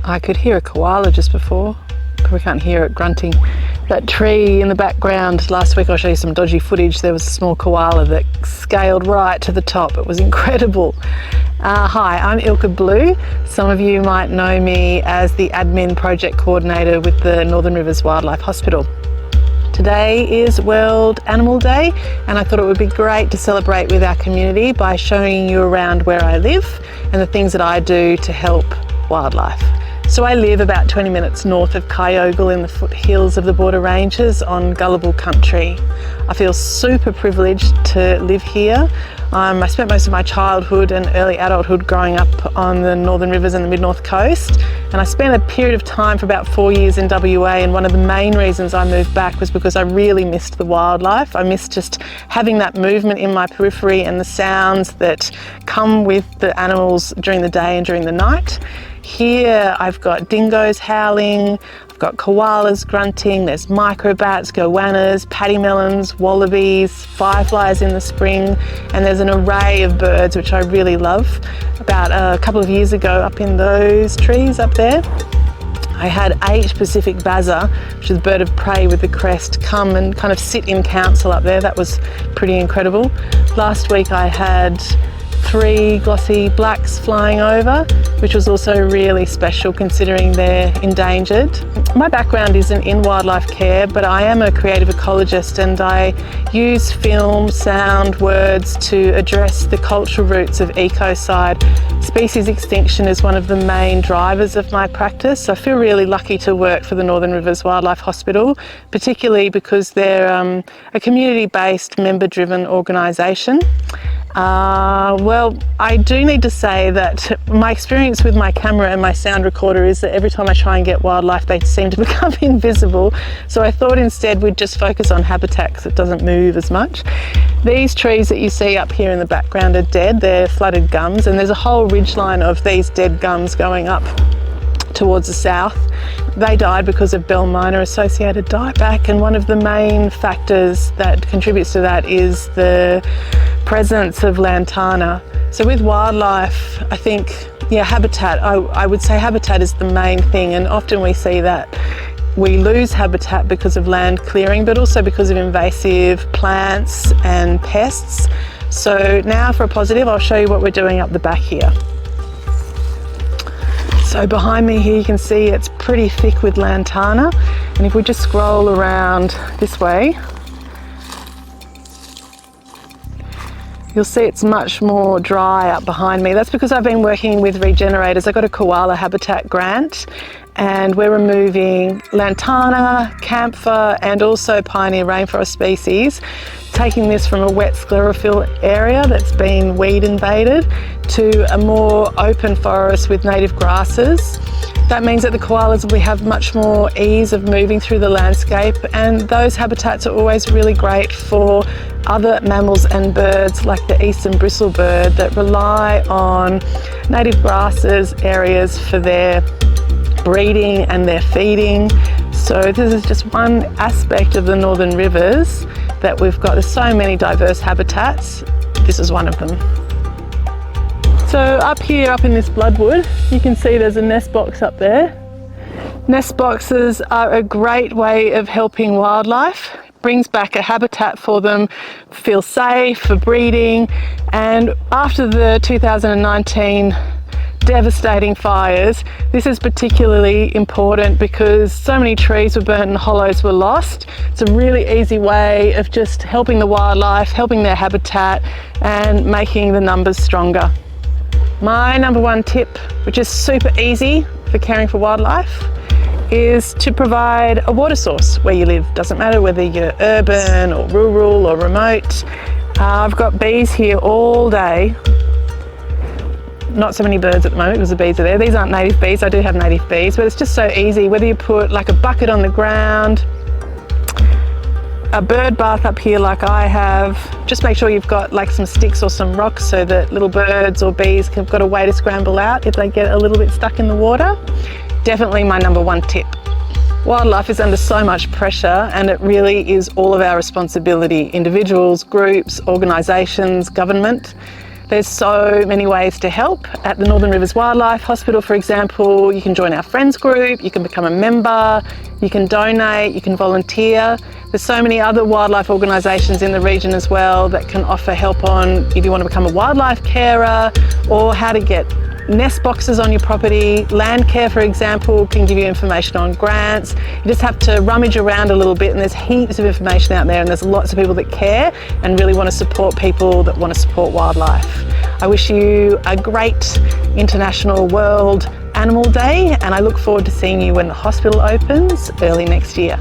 I could hear a koala just before. We can't hear it grunting. That tree in the background, last week I'll show you some dodgy footage. There was a small koala that scaled right to the top. It was incredible. Hi, I'm Ilka Blue. Some of you might know me as the admin project coordinator with the Northern Rivers Wildlife Hospital. Today is World Animal Day, and I thought it would be great to celebrate with our community by showing you around where I live and the things that I do to help wildlife. So I live about 20 minutes north of Kyogle in the foothills of the Border Ranges on Gullible country. I feel super privileged to live here. I spent most of my childhood and early adulthood growing up on the Northern Rivers and the Mid-North Coast, and I spent a period of time for about 4 years in WA, and one of the main reasons I moved back was because I really missed the wildlife. I missed just having that movement in my periphery and the sounds that come with the animals during the day and during the night. Here I've got dingoes howling, I've got koalas grunting, there's microbats, goannas, paddymellons, wallabies, fireflies in the spring, and there's an array of birds which I really love. About a couple of years ago, up in those trees up there, I had 8 Pacific bazza, which is a bird of prey with the crest, come and kind of sit in council up there. That was pretty incredible. Last week I had 3 glossy blacks flying over, which was also really special considering they're endangered. My background isn't in wildlife care, but I am a creative ecologist, and I use film, sound, words to address the cultural roots of ecocide. Species extinction is one of the main drivers of my practice. I feel really lucky to work for the Northern Rivers Wildlife Hospital, particularly because they're a community-based, member-driven organisation. Well, I do need to say that my experience with my camera and my sound recorder is that every time I try and get wildlife, they seem to become invisible. So I thought instead we'd just focus on habitat because it doesn't move as much. These trees that you see up here in the background are dead. They're flooded gums, and there's a whole ridgeline of these dead gums going up towards the south. They died because of bell minor associated dieback, and one of the main factors that contributes to that is the presence of lantana. So with wildlife, I think, habitat, I would say habitat is the main thing, and often we see that we lose habitat because of land clearing, but also because of invasive plants and pests. So now for a positive, I'll show you what we're doing up the back here. So behind me here you can see it's pretty thick with lantana, and if we just scroll around this way, you'll see it's much more dry up behind me. That's because I've been working with regenerators. I got a koala habitat grant, and we're removing lantana, camphor, and also pioneer rainforest species, taking this from a wet sclerophyll area that's been weed invaded to a more open forest with native grasses. That means that the koalas will have much more ease of moving through the landscape, and those habitats are always really great for other mammals and birds like the eastern bristlebird that rely on native grasses areas for their breeding and their feeding. So this is just one aspect of the Northern Rivers that we've got. There's so many diverse habitats. This is one of them. So up here, up in this bloodwood, you can see there's a nest box up there. Nest boxes are a great way of helping wildlife. It brings back a habitat for them, feel safe for breeding. And after the 2019 devastating fires, this is particularly important because so many trees were burnt and hollows were lost. It's a really easy way of just helping the wildlife, helping their habitat, and making the numbers stronger. My number one tip, which is super easy for caring for wildlife, is to provide a water source where you live. Doesn't matter whether you're urban or rural or remote. I've got bees here all day. Not so many birds at the moment because the bees are there. These aren't native bees. I do have native bees, but it's just so easy. Whether you put like a bucket on the ground, a bird bath up here like I have, just make sure you've got like some sticks or some rocks so that little birds or bees have got a way to scramble out if they get a little bit stuck in the water. Definitely my number one tip. Wildlife is under so much pressure, and it really is all of our responsibility, individuals, groups, organisations, government. There's so many ways to help. At the Northern Rivers Wildlife Hospital, for example, you can join our friends group, you can become a member, you can donate, you can volunteer. There's so many other wildlife organisations in the region as well that can offer help on if you want to become a wildlife carer or how to get nest boxes on your property. Landcare, for example, can give you information on grants. You just have to rummage around a little bit, and there's heaps of information out there, and there's lots of people that care and really want to support people that want to support wildlife. I wish you a great International World Animal Day, and I look forward to seeing you when the hospital opens early next year.